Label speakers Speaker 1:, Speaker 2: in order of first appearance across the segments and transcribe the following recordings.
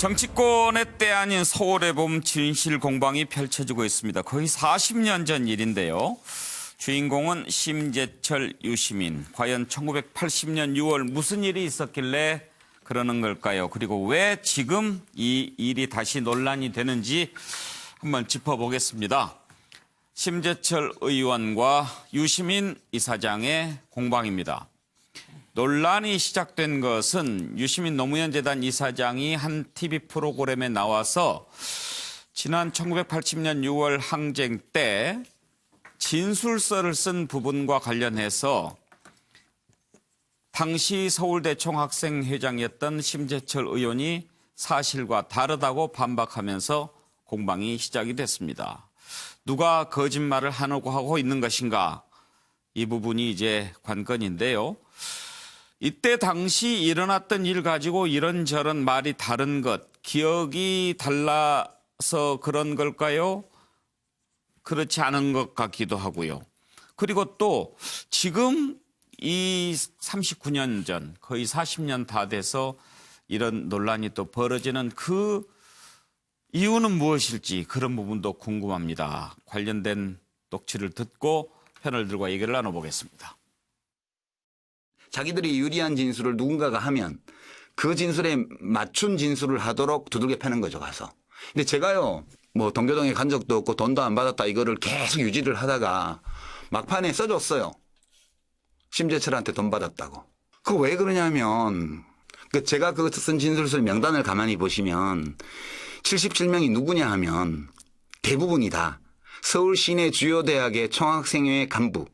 Speaker 1: 정치권의 때 아닌 서울의 봄 진실 공방이 펼쳐지고 있습니다. 거의 40년 전 일인데요. 주인공은 심재철, 유시민. 과연 1980년 6월 무슨 일이 있었길래 그러는 걸까요? 그리고 왜 지금 이 일이 다시 논란이 되는지 한번 짚어보겠습니다. 심재철 의원과 유시민 이사장의 공방입니다. 논란이 시작된 것은 유시민 노무현 재단 이사장이 한 TV 프로그램에 나와서 지난 1980년 6월 항쟁 때 진술서를 쓴 부분과 관련해서 당시 서울대 총학생회장이었던 심재철 의원이 사실과 다르다고 반박하면서 공방이 시작이 됐습니다. 누가 거짓말을 하고 있는 것인가? 이 부분이 이제 관건인데요. 이때 당시 일어났던 일 가지고 이런저런 말이 다른 것, 기억이 달라서 그런 걸까요? 그렇지 않은 것 같기도 하고요. 그리고 또 지금 이 39년 전, 거의 40년 다 돼서 이런 논란이 또 벌어지는 그 이유는 무엇일지 그런 부분도 궁금합니다. 관련된 녹취를 듣고 패널들과 얘기를 나눠보겠습니다.
Speaker 2: 자기들이 유리한 진술을 누군가가 하면 그 진술에 맞춘 진술을 하도록 두들겨 패는 거죠, 가서. 근데 제가요, 뭐 동교동에 간 적도 없고 돈도 안 받았다 이거를 계속 유지를 하다가 막판에 써줬어요. 심재철한테 돈 받았다고. 그거 왜 그러냐면 제가 그 쓴 진술서 명단을 가만히 보시면 77명이 누구냐 하면 대부분이 다 서울 시내 주요 대학의 총학생회 간부,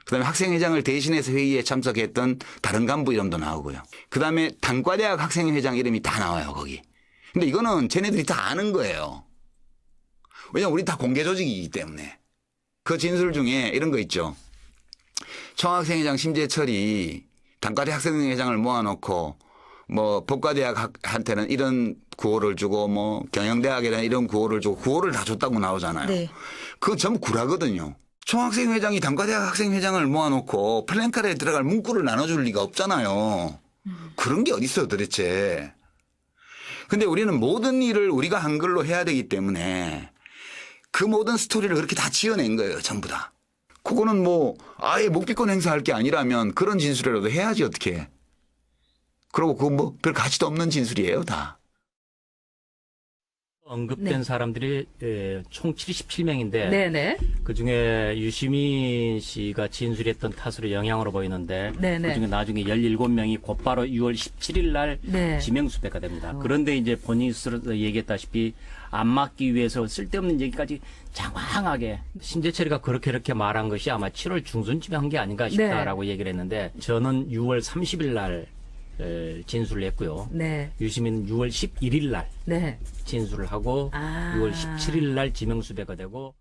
Speaker 2: 그다음에 학생회장을 대신해서 회의에 참석했던 다른 간부 이름도 나오고요. 그다음에 단과대학 학생회장 이름이 다 나와요, 거기. 근데 이거는 쟤네들이 다 아는 거예요. 왜냐면 우리 다 공개 조직이기 때문에. 그 진술 중에 이런 거 있죠. 총학생회장 심재철이 단과대 학생회장을 모아놓고 뭐 법과대학한테는 이런 구호를 주고 뭐 경영대학에는 이런 구호를 주고 구호를 다 줬다고 나오잖아요. 네. 그건 전부 구라거든요. 총학생회장이 단과대학 학생회장을 모아놓고 플랜카드에 들어갈 문구를 나눠줄 리가 없잖아요. 그런 게 어딨어요 도대체. 근데 우리는 모든 일을 우리가 한글로 해야 되기 때문에 그 모든 스토리를 그렇게 다 지어낸 거예요. 전부 다. 그거는 뭐 아예 묵비권 행사할 게 아니라면 그런 진술이라도 해야지 어떻게. 그리고 그거 뭐 별 가치도 없는 진술이에요 다.
Speaker 3: 언급된
Speaker 4: 네.
Speaker 3: 사람들이 총 77명인데
Speaker 4: 네네.
Speaker 3: 그중에 유시민 씨가 진술했던 탓으로 영향으로 보이는데
Speaker 4: 네네.
Speaker 3: 그중에 나중에 17명이 곧바로 6월 17일 날
Speaker 4: 네.
Speaker 3: 지명수배가 됩니다. 그런데 이제 본인이 얘기했다시피 안 맞기 위해서 쓸데없는 얘기까지 장황하게 심재철이가 그렇게 말한 것이 아마 7월 중순쯤에 한 게 아닌가 싶다라고 얘기를 했는데 저는 6월 30일 날 진술을 했고요.
Speaker 4: 네.
Speaker 3: 유시민은 6월 11일 날
Speaker 4: 네.
Speaker 3: 진술을 하고 6월 17일 날 지명수배가 되고.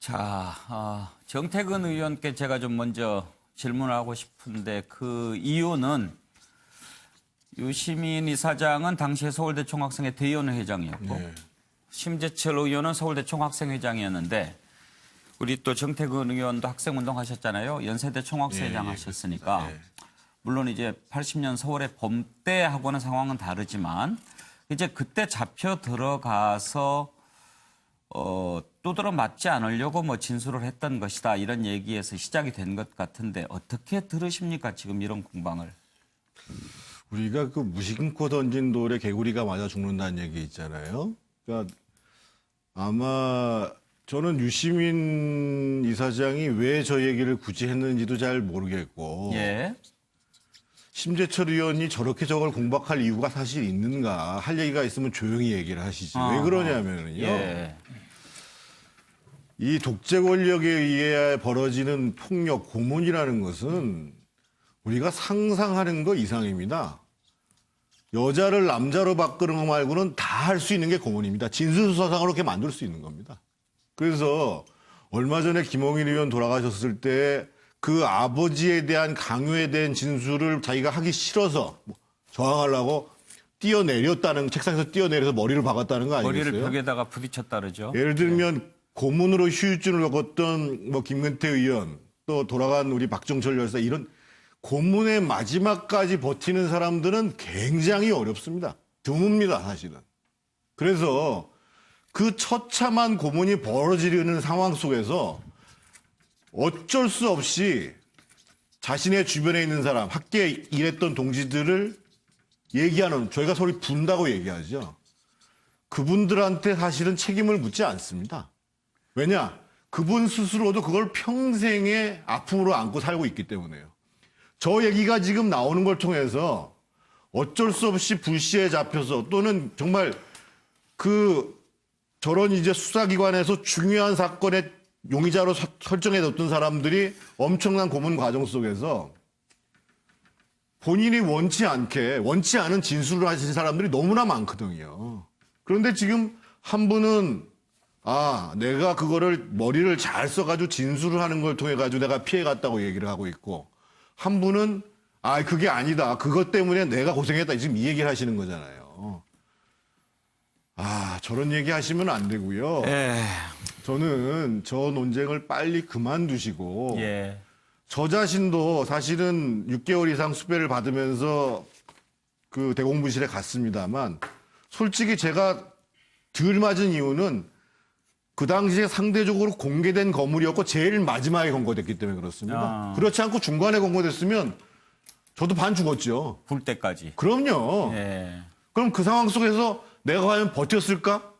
Speaker 1: 자, 정태근 의원께 제가 좀 먼저 질문을 하고 싶은데 그 이유는 유시민 이사장은 당시에 서울대 총학생회 대의원회 회장이었고 심재철 의원은 서울대 총학생회장이었는데 우리 또 정태근 의원도 학생운동 하셨잖아요. 연세대 총학생회장 하셨으니까. 물론 이제 80년 서울의 봄 때 하고는 상황은 다르지만 이제 그때 잡혀 들어가서 두드러 맞지 않으려고 뭐 진술을 했던 것이다. 이런 얘기에서 시작이 된 것 같은데 어떻게 들으십니까? 지금 이런 공방을.
Speaker 5: 우리가 그 무심코 던진 돌에 개구리가 맞아 죽는다는 얘기 있잖아요. 그러니까 아마 저는 유시민 이사장이 왜 저 얘기를 굳이 했는지도 잘 모르겠고
Speaker 1: 예.
Speaker 5: 심재철 의원이 저렇게 저걸 공박할 이유가 사실 있는가 할 얘기가 있으면 조용히 얘기를 하시지. 왜 그러냐면요.
Speaker 1: 예.
Speaker 5: 이 독재 권력에 의해 벌어지는 폭력, 고문이라는 것은 우리가 상상하는 것 이상입니다. 여자를 남자로 바꾸는 거 말고는 다 할 수 있는 게 고문입니다. 진술서상으로 그렇게 만들 수 있는 겁니다. 그래서 얼마 전에 김홍일 의원 돌아가셨을 때 그 아버지에 대한 강요에 대한 진술을 자기가 하기 싫어서 저항하려고 뛰어내렸다는, 책상에서 뛰어내려서 머리를 박았다는 거 아니겠어요?
Speaker 1: 머리를 벽에다가 부딪혔다 그러죠.
Speaker 5: 예를 들면 고문으로 후유증을 겪었던 뭐 김근태 의원 또 돌아간 우리 박정철 열사 이런 고문의 마지막까지 버티는 사람들은 굉장히 어렵습니다. 드뭅니다, 사실은. 그래서 그 처참한 고문이 벌어지려는 상황 속에서 어쩔 수 없이 자신의 주변에 있는 사람, 학교에 일했던 동지들을 얘기하는, 저희가 소리 분다고 얘기하죠. 그분들한테 사실은 책임을 묻지 않습니다. 왜냐? 그분 스스로도 그걸 평생의 아픔으로 안고 살고 있기 때문에요. 저 얘기가 지금 나오는 걸 통해서 어쩔 수 없이 불시에 잡혀서 또는 정말 저런 이제 수사기관에서 중요한 사건의 용의자로 설정해뒀던 사람들이 엄청난 고문 과정 속에서 본인이 원치 않은 진술을 하신 사람들이 너무나 많거든요. 그런데 지금 한 분은 내가 그거를 머리를 잘 써가지고 진술을 하는 걸 통해가지고 내가 피해갔다고 얘기를 하고 있고, 한 분은 그게 아니다. 그것 때문에 내가 고생했다. 지금 이 얘기를 하시는 거잖아요. 저런 얘기 하시면 안 되고요. 저는 저 논쟁을 빨리 그만두시고, 저 자신도 사실은 6개월 이상 수배를 받으면서 그 대공부실에 갔습니다만, 솔직히 제가 덜 맞은 이유는 그 당시에 상대적으로 공개된 건물이었고 제일 마지막에 검거됐기 때문에 그렇습니다. 그렇지 않고 중간에 검거됐으면 저도 반 죽었죠.
Speaker 1: 불 때까지.
Speaker 5: 그럼요. 그럼 그 상황 속에서 내가 과연 버텼을까?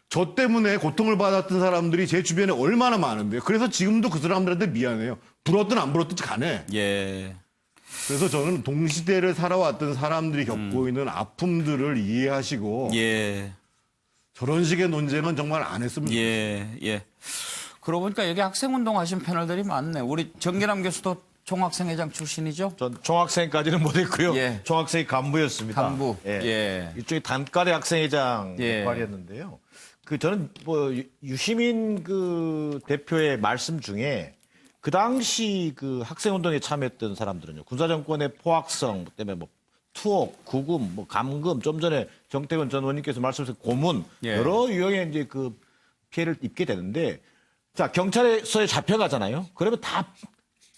Speaker 5: 저 때문에 고통을 받았던 사람들이 제 주변에 얼마나 많은데요. 그래서 지금도 그 사람들한테 미안해요. 불었든 안 불었든 간에. 그래서 저는 동시대를 살아왔던 사람들이 겪고 있는 아픔들을 이해하시고 저런 식의 논쟁은 정말 안 했으면 좋겠어요.
Speaker 1: 그러고 보니까 여기 학생운동 하신 패널들이 많네. 우리 정기남 교수도 총학생회장 출신이죠?
Speaker 4: 전 총학생까지는 못했고요. 총학생이 간부였습니다.
Speaker 1: 간부.
Speaker 4: 이쪽이 단과대 학생회장
Speaker 1: 예.
Speaker 4: 역할이었는데요. 저는 유시민 대표의 말씀 중에 그 당시 학생운동에 참여했던 사람들은요, 군사정권의 포악성 때문에 투옥, 구금, 감금, 좀 전에 정태근 전 의원님께서 말씀하신 고문, 여러 유형의 이제 피해를 입게 되는데, 자, 경찰서에 잡혀가잖아요. 그러면 다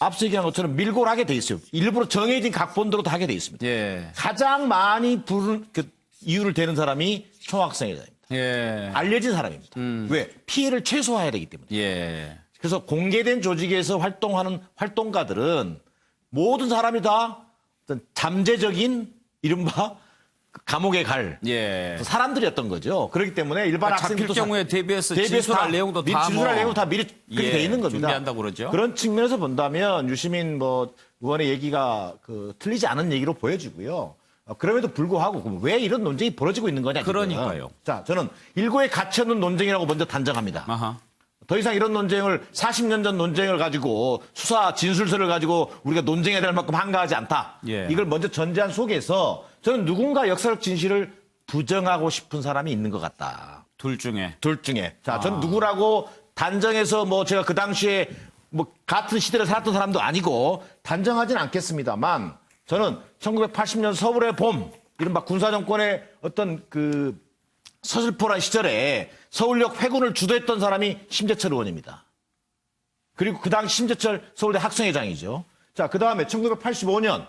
Speaker 4: 앞서 얘기한 것처럼 밀고를 하게 돼 있어요. 일부러 정해진 각본대로 다 하게 돼 있습니다. 가장 많이 이유를 대는 사람이 총학생회장입니다. 알려진 사람입니다. 왜? 피해를 최소화해야 되기 때문에. 그래서 공개된 조직에서 활동하는 활동가들은 모든 사람이 다 어떤 잠재적인 이른바 감옥에 갈 사람들이었던 거죠. 그렇기 때문에 일반 학생들도
Speaker 1: 잡힐 경우에 대비해서 진술할 내용도 다
Speaker 4: 진술할 내용도 다 미리 그렇게 돼 있는 겁니다.
Speaker 1: 준비한다고 그러죠.
Speaker 4: 그런 측면에서 본다면 유시민 의원의 얘기가 틀리지 않은 얘기로 보여지고요. 그럼에도 불구하고 왜 이런 논쟁이 벌어지고 있는 거냐.
Speaker 1: 그러니까요.
Speaker 4: 자, 저는 일고에 갇혀있는 논쟁이라고 먼저 단정합니다. 더 이상 이런 논쟁을 40년 전 논쟁을 가지고 수사 진술서를 가지고 우리가 논쟁해야 될 만큼 한가하지 않다. 이걸 먼저 전제한 속에서 저는 누군가 역사적 진실을 부정하고 싶은 사람이 있는 것 같다.
Speaker 1: 둘 중에.
Speaker 4: 자, 저는 누구라고 단정해서 제가 그 당시에 같은 시대를 살았던 사람도 아니고 단정하진 않겠습니다만 저는 1980년 서울의 봄, 이른바 군사정권의 어떤 서슬퍼란 시절에 서울역 회군을 주도했던 사람이 심재철 의원입니다. 그리고 그 당시 심재철 서울대 학생회장이죠. 자, 그 다음에 1985년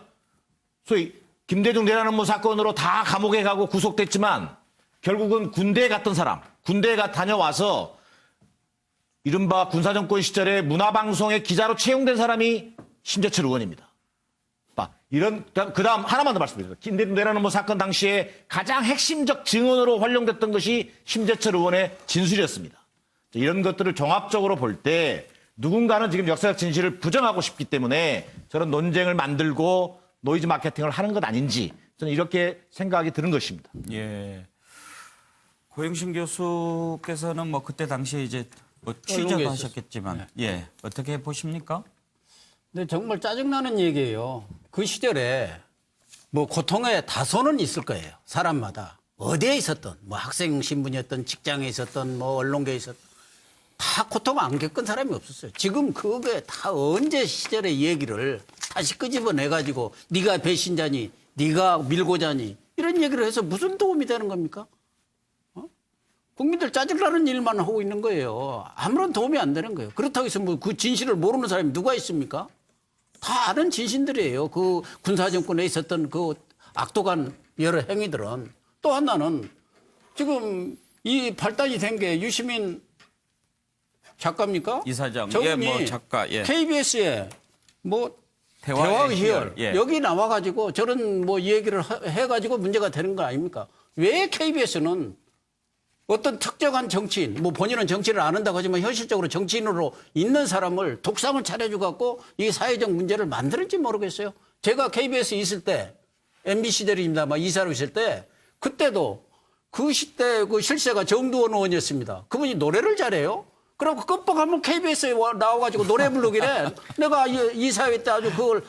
Speaker 4: 소위 김대중 내란음모 사건으로 다 감옥에 가고 구속됐지만 결국은 군대에 갔던 사람, 군대에 다녀와서 이른바 군사정권 시절에 문화방송의 기자로 채용된 사람이 심재철 의원입니다. 그 다음 하나만 더 말씀드립니다. 김대중 내란음모 사건 당시에 가장 핵심적 증언으로 활용됐던 것이 심재철 의원의 진술이었습니다. 이런 것들을 종합적으로 볼 때 누군가는 지금 역사적 진실을 부정하고 싶기 때문에 저런 논쟁을 만들고 노이즈 마케팅을 하는 것 아닌지 저는 이렇게 생각이 드는 것입니다.
Speaker 1: 고영신 교수께서는 그때 당시에 이제 취재도 하셨겠지만 어떻게 보십니까?
Speaker 6: 근데 정말 짜증나는 얘기예요. 그 시절에 고통의 다소는 있을 거예요. 사람마다. 어디에 있었던, 학생 신분이었던, 직장에 있었던, 언론계에 있었던. 다 고통 안 겪은 사람이 없었어요. 지금 그게 다 언제 시절의 얘기를 다시 끄집어내가지고 네가 배신자니, 네가 밀고자니 이런 얘기를 해서 무슨 도움이 되는 겁니까? 국민들 짜증나는 일만 하고 있는 거예요. 아무런 도움이 안 되는 거예요. 그렇다고 해서 그 진실을 모르는 사람이 누가 있습니까? 다 아는 진신들이에요. 그 군사정권에 있었던 그 악독한 여러 행위들은. 또 하나는 지금 이 발단이 된 게 유시민 작가입니까?
Speaker 1: 이사장.
Speaker 6: 저분이
Speaker 1: 예, 뭐 작가. 예.
Speaker 6: KBS에 뭐
Speaker 1: 대화의
Speaker 6: 대화의 희열
Speaker 1: 희열. 예.
Speaker 6: 여기 나와가지고 저런 뭐 얘기를 해가지고 문제가 되는 거 아닙니까? 왜 KBS는 어떤 특정한 정치인, 뭐 본인은 정치를 안 한다고 하지만 현실적으로 정치인으로 있는 사람을 독상을 차려줘 갖고 이 사회적 문제를 만드는지 모르겠어요. 제가 KBS에 있을 때 MBC 시절입니다. 막 이사로 있을 때 그때도 그 시대 그 실세가 정두원 의원이었습니다. 그분이 노래를 잘해요. 그리고 끔뻑하면 KBS에 나와가지고 노래 부르기래. 내가 이 사회 때 아주 그걸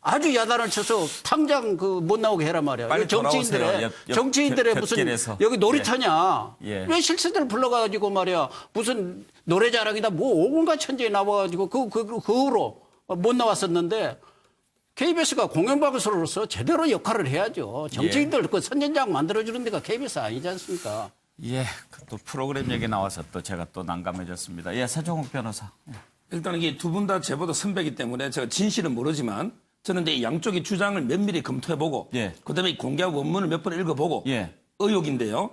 Speaker 6: 아주 야단을 쳐서 당장 그 못 나오게 해란 말이야.
Speaker 1: 빨리
Speaker 6: 정치인들의 정치인들의 무슨
Speaker 1: 곁길에서.
Speaker 6: 여기 놀이터냐?
Speaker 1: 예.
Speaker 6: 왜 실세들 불러가지고 말이야 무슨 노래 자랑이다 뭐 온갖 천재에 나와가지고 그 후로 못 나왔었는데 KBS가 공영방송으로서 제대로 역할을 해야죠. 정치인들 그 선전장 만들어주는 데가 KBS 아니지 않습니까?
Speaker 1: 예, 또 프로그램 얘기 나와서 또 제가 또 난감해졌습니다. 예, 서정욱 변호사.
Speaker 7: 일단 이게 두 분 다 제보다 선배이기 때문에 제가 진실은 모르지만 저는 이제 양쪽의 주장을 면밀히 검토해보고
Speaker 1: 예.
Speaker 7: 그다음에 공개한 원문을 몇 번 읽어보고
Speaker 1: 예.
Speaker 7: 의혹인데요.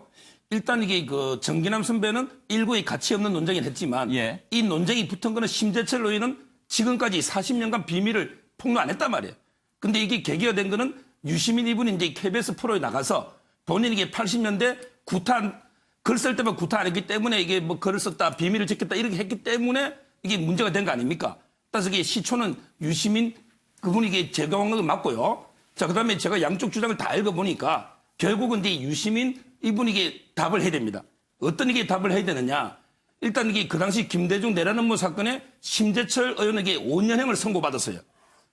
Speaker 7: 일단 이게 그 정기남 선배는 일부의 가치 없는 논쟁을 했지만
Speaker 1: 예.
Speaker 7: 이 논쟁이 붙은 거는 심재철 의원은 지금까지 40년간 비밀을 폭로 안 했단 말이에요. 근데 이게 계기가 된 거는 유시민 이분이 이제 KBS 프로에 나가서 본인이 이게 80년대 구탄 글 쓸 때만 구타 안 했기 때문에 이게 뭐 글을 썼다 비밀을 지켰다 이렇게 했기 때문에 이게 문제가 된 거 아닙니까? 따라서 이게 시초는 유시민 그분이 이게 제거한 건 맞고요. 자, 그 다음에 제가 양쪽 주장을 다 읽어보니까 결국은 이제 유시민 이분이 이게 답을 해야 됩니다. 어떤 이게 답을 해야 되느냐. 일단 이게 그 당시 김대중 내란음모 사건에 심재철 의원에게 5년형을 선고받았어요.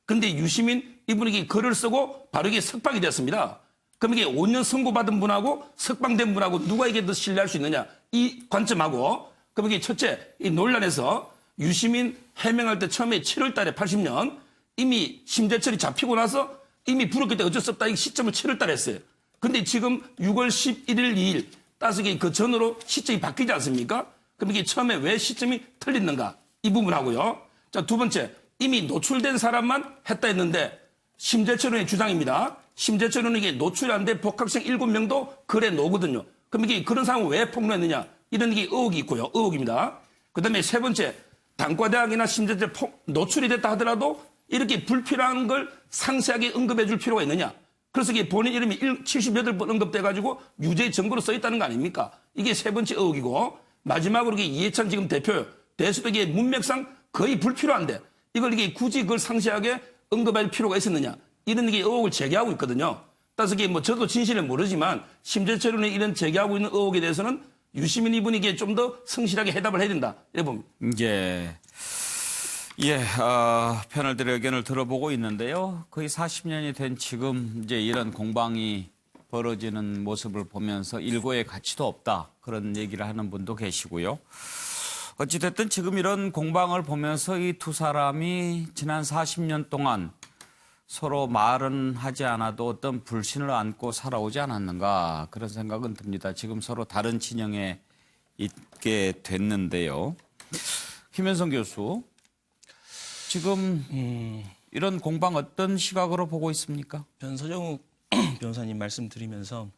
Speaker 7: 근데 유시민 이분이 이게 글을 쓰고 바로 이게 석방이 됐습니다. 그럼 이게 5년 선고받은 분하고 석방된 분하고 누가 이게 더 신뢰할 수 있느냐. 이 관점하고 그럼 이게 첫째 이 논란에서 유시민 해명할 때 처음에 7월 달에 80년 이미 심재철이 잡히고 나서 이미 불었기 때문에 어쩔 수 없다. 이 시점을 7월 달에 했어요. 근데 지금 6월 11일, 2일 따라서 이게 그 전으로 시점이 바뀌지 않습니까? 그럼 이게 처음에 왜 시점이 틀렸는가? 이 부분하고요. 자, 두 번째. 이미 노출된 사람만 했다 했는데 심재철 의원의 주장입니다. 심재철 의원에게 노출이 안 된 복학생 7명도 글에 놓거든요. 그럼 이게 그런 상황을 왜 폭로했느냐? 이런 게 의혹이 있고요. 의혹입니다. 그다음에 세 번째. 단과대학이나 심재철 노출이 됐다 하더라도 이렇게 불필요한 걸 상세하게 언급해 줄 필요가 있느냐. 그래서 이게 본인 이름이 78번 언급돼가지고 유죄 증거로 써 있다는 거 아닙니까? 이게 세 번째 의혹이고 마지막으로 이게 이해찬 지금 대표 대수도 이게 문맥상 거의 불필요한데 이걸 이게 굳이 그걸 상세하게 언급할 필요가 있었느냐. 이런 게 의혹을 제기하고 있거든요. 따라서 이게 뭐 저도 진실을 모르지만 심재철 의원이 이런 제기하고 있는 의혹에 대해서는 유시민 이분이 이게 좀 더 성실하게 해답을 해야 된다. 이래 봅니다.
Speaker 1: 예. 예, 패널들의 의견을 들어보고 있는데요. 거의 40년이 된 지금 이제 이런 공방이 벌어지는 모습을 보면서 일고의 가치도 없다. 그런 얘기를 하는 분도 계시고요. 어찌됐든 지금 이런 공방을 보면서 이 두 사람이 지난 40년 동안 서로 말은 하지 않아도 어떤 불신을 안고 살아오지 않았는가 그런 생각은 듭니다. 지금 서로 다른 진영에 있게 됐는데요. 김현성 교수, 지금 이런 공방 어떤 시각으로 보고 있습니까?
Speaker 8: 서정욱 변호사님 말씀드리면서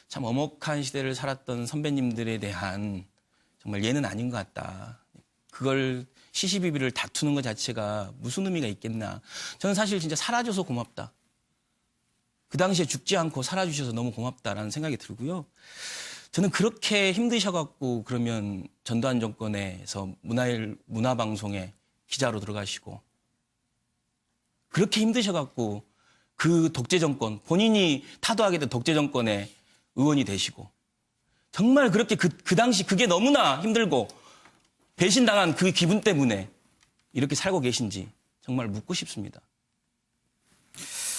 Speaker 8: 참 엄혹한 시대를 살았던 선배님들에 대한 정말 예는 아닌 것 같다. 그걸 시시비비를 다투는 것 자체가 무슨 의미가 있겠나. 저는 사실 진짜 살아줘서 고맙다. 그 당시에 죽지 않고 살아주셔서 너무 고맙다라는 생각이 들고요. 저는 그렇게 힘드셔갖고 그러면 전두환 정권에서 문화방송에 기자로 들어가시고 그렇게 힘드셔갖고 그 독재 정권, 본인이 타도하게 된 독재 정권의 의원이 되시고 정말 그렇게 그 당시 그게 너무나 힘들고 배신당한 그 기분 때문에 이렇게 살고 계신지 정말 묻고 싶습니다.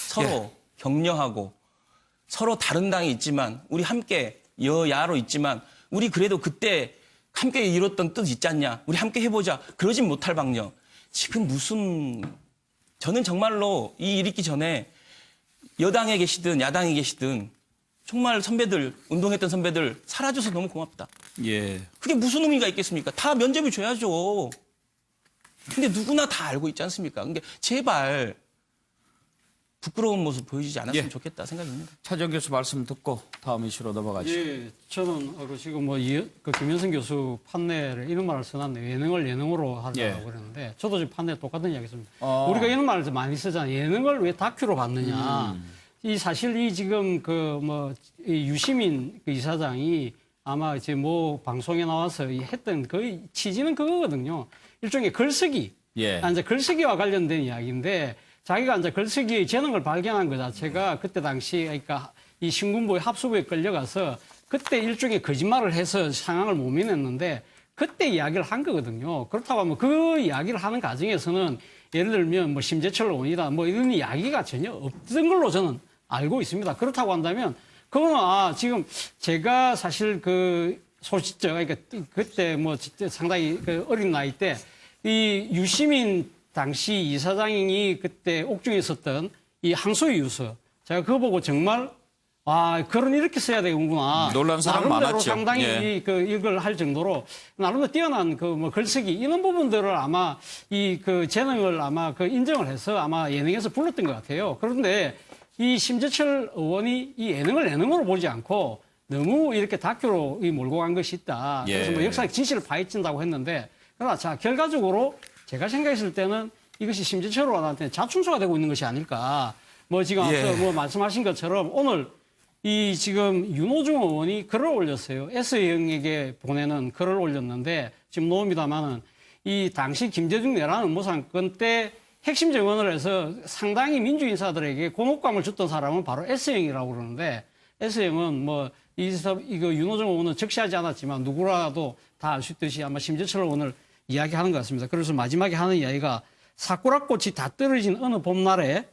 Speaker 8: 서로 격려하고 서로 다른 당이 있지만 우리 함께 여야로 있지만 우리 그래도 그때 함께 이뤘던 뜻 있지 않냐. 우리 함께 해보자. 그러진 못할 방녕. 지금 저는 정말로 이 일 있기 전에 여당에 계시든 야당에 계시든 정말 선배들, 운동했던 선배들 살아줘서 너무 고맙다.
Speaker 1: 예.
Speaker 8: 그게 무슨 의미가 있겠습니까? 다 면접을 줘야죠. 근데 누구나 다 알고 있지 않습니까? 그러니까 제발 부끄러운 모습 보여주지 않았으면
Speaker 1: 예.
Speaker 8: 좋겠다 생각입니다.
Speaker 1: 차정 교수 말씀 듣고 다음 이슈로 넘어가죠.
Speaker 6: 예, 저는 지금 그 김현승 교수 판례를 이런 말을 써놨네요. 예능을 예능으로 하려고
Speaker 1: 예.
Speaker 6: 그러는데 저도 지금 판례 똑같은 이야기 했습니다. 우리가 이런 말을 많이 쓰잖아요. 예능을 왜 다큐로 받느냐. 이 사실 이 지금 이 유시민 그 이사장이 아마 이제 뭐 방송에 나와서 했던 거의 취지는 그거거든요. 일종의 글쓰기.
Speaker 1: 예.
Speaker 6: 이제 글쓰기와 관련된 이야기인데 자기가 이제 글쓰기의 재능을 발견한 것 자체가 그때 당시 그러니까 이 신군부의 합수부에 끌려가서 그때 일종의 거짓말을 해서 상황을 모면했는데 그때 이야기를 한 거거든요. 그렇다고 하면 그 이야기를 하는 과정에서는 예를 들면 뭐 심재철 의원이다 뭐 이런 이야기가 전혀 없던 걸로 저는 알고 있습니다. 그렇다고 한다면 그거는 지금 제가 사실 그 소시적 그러니까 그때 뭐 상당히 그 어린 나이 때 이 유시민 당시 이사장이 그때 옥중에 있었던 이 항소의 유서 제가 그거 보고 정말 글은 이렇게 써야 되는구나.
Speaker 1: 놀란 사람
Speaker 6: 나름대로
Speaker 1: 많았죠.
Speaker 6: 상당히
Speaker 1: 예.
Speaker 6: 이걸 할 정도로 나름대로 뛰어난 그 뭐 글쓰기 이런 부분들을 아마 이 그 재능을 아마 그 인정을 해서 아마 예능에서 불렀던 것 같아요. 그런데 이 심재철 의원이 이 예능을 예능으로 보지 않고 너무 이렇게 다큐로 몰고 간 것이 있다. 그래서
Speaker 1: 예.
Speaker 6: 뭐 역사의 진실을 파헤친다고 했는데 그러나 자 결과적으로 제가 생각했을 때는 이것이 심재철 의원한테 자충수가 되고 있는 것이 아닐까. 뭐 지금
Speaker 1: 예.
Speaker 6: 앞서 뭐 말씀하신 것처럼 오늘 이 지금 윤호중 의원이 글을 올렸어요. S형에게 보내는 글을 올렸는데 지금 놓습니다만은 이 당시 김대중 내란 음모사건 때 핵심 증언을 해서 상당히 민주인사들에게 곤혹감을 줬던 사람은 바로 S형이라고 그러는데 S형은 뭐 이거 윤호중 의원은 적시하지 않았지만 누구라도 다 알 수 있듯이 아마 심재철 의원을 이야기하는 것 같습니다. 그래서 마지막에 하는 이야기가 사쿠라꽃이 다 떨어진 어느 봄날에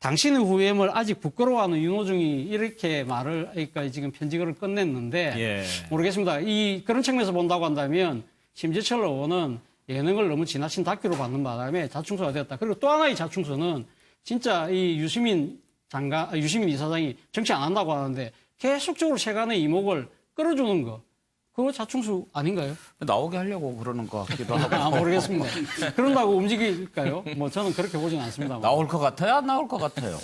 Speaker 6: 당신의 후회임을 아직 부끄러워하는 윤호중이 이렇게 말을 그러니까 지금 편지글을 끝냈는데
Speaker 1: 예.
Speaker 6: 모르겠습니다. 그런 측면에서 본다고 한다면 심재철 의원은 예능을 너무 지나친 다큐로 받는 바람에 자충수가 되었다. 그리고 또 하나의 자충수는 진짜 이 유시민 이사장이 정치 안 한다고 하는데 계속적으로 세간의 이목을 끌어주는 거. 그거 자충수 아닌가요?
Speaker 1: 나오게 하려고 그러는 것 같기도 하고.
Speaker 6: 모르겠습니다. 그런다고 움직일까요? 뭐 저는 그렇게 보지는 않습니다.
Speaker 1: 나올 것 같아요? 안 나올 것 같아요?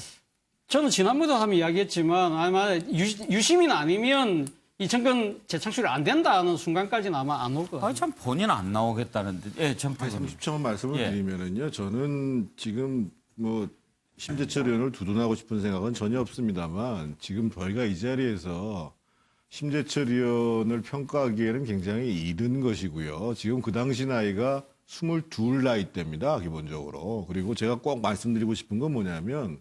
Speaker 6: 저는 지난번에도 한번 이야기했지만 아마 유시민 아니면 이 정권 재창출이 안 된다는 순간까지는 아마 안 올 것 같아요.
Speaker 1: 참 본인 안 나오겠다는데. 예, 정파님.
Speaker 5: 30초만 말씀을
Speaker 1: 예.
Speaker 5: 드리면은요. 저는 지금 뭐 심재철 의원을 두둔하고 싶은 생각은 전혀 없습니다만 지금 저희가 이 자리에서 심재철 의원을 평가하기에는 굉장히 이른 것이고요. 지금 그 당시 나이가 22 나이 때입니다. 기본적으로. 그리고 제가 꼭 말씀드리고 싶은 건 뭐냐면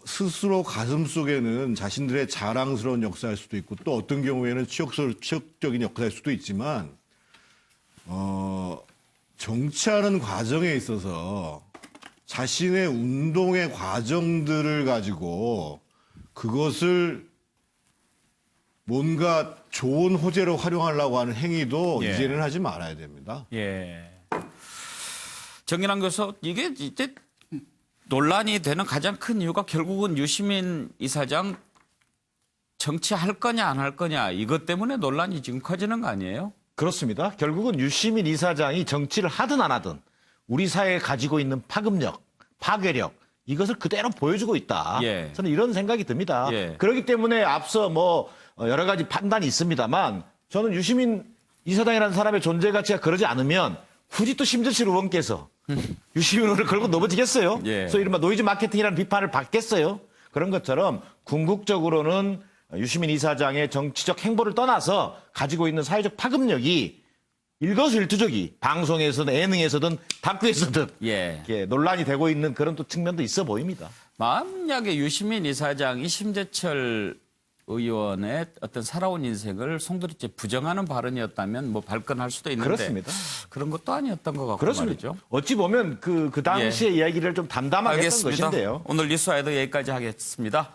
Speaker 5: 스스로 가슴속에는 자신들의 자랑스러운 역사일 수도 있고 또 어떤 경우에는 치욕적인 역사일 수도 있지만 정치하는 과정에 있어서 자신의 운동의 과정들을 가지고 그것을 뭔가 좋은 호재로 활용하려고 하는 행위도
Speaker 1: 예.
Speaker 5: 이제는 하지 말아야 됩니다.
Speaker 1: 예. 정인환 교수, 이게 이제 논란이 되는 가장 큰 이유가 결국은 유시민 이사장 정치할 거냐 안 할 거냐 이것 때문에 논란이 지금 커지는 거 아니에요?
Speaker 4: 그렇습니다. 결국은 유시민 이사장이 정치를 하든 안 하든 우리 사회에 가지고 있는 파급력, 파괴력 이것을 그대로 보여주고 있다.
Speaker 1: 예.
Speaker 4: 저는 이런 생각이 듭니다.
Speaker 1: 예.
Speaker 4: 그렇기 때문에 앞서 뭐 여러 가지 판단이 있습니다만 저는 유시민 이사장이라는 사람의 존재 가치가 그러지 않으면 굳이 또 심재철 의원께서 유시민 의원을 걸고 넘어지겠어요?
Speaker 1: 예.
Speaker 4: 그래서 이른바 노이즈 마케팅이라는 비판을 받겠어요? 그런 것처럼 궁극적으로는 유시민 이사장의 정치적 행보를 떠나서 가지고 있는 사회적 파급력이 일거수일투족이 방송에서든 예능에서든 다큐에서든
Speaker 1: 예.
Speaker 4: 이렇게 논란이 되고 있는 그런 또 측면도 있어 보입니다.
Speaker 1: 만약에 유시민 이사장이 심재철 의원의 어떤 살아온 인생을 송두리째 부정하는 발언이었다면 뭐 발끈할 수도 있는데
Speaker 4: 그렇습니다.
Speaker 1: 그런 것도 아니었던 것 같고
Speaker 4: 그렇습니다.
Speaker 1: 말이죠.
Speaker 4: 어찌 보면 그 당시의 이야기를 좀 담담하게 했던
Speaker 1: 알겠습니다.
Speaker 4: 것인데요.
Speaker 1: 오늘 뉴스와이드 여기까지 하겠습니다.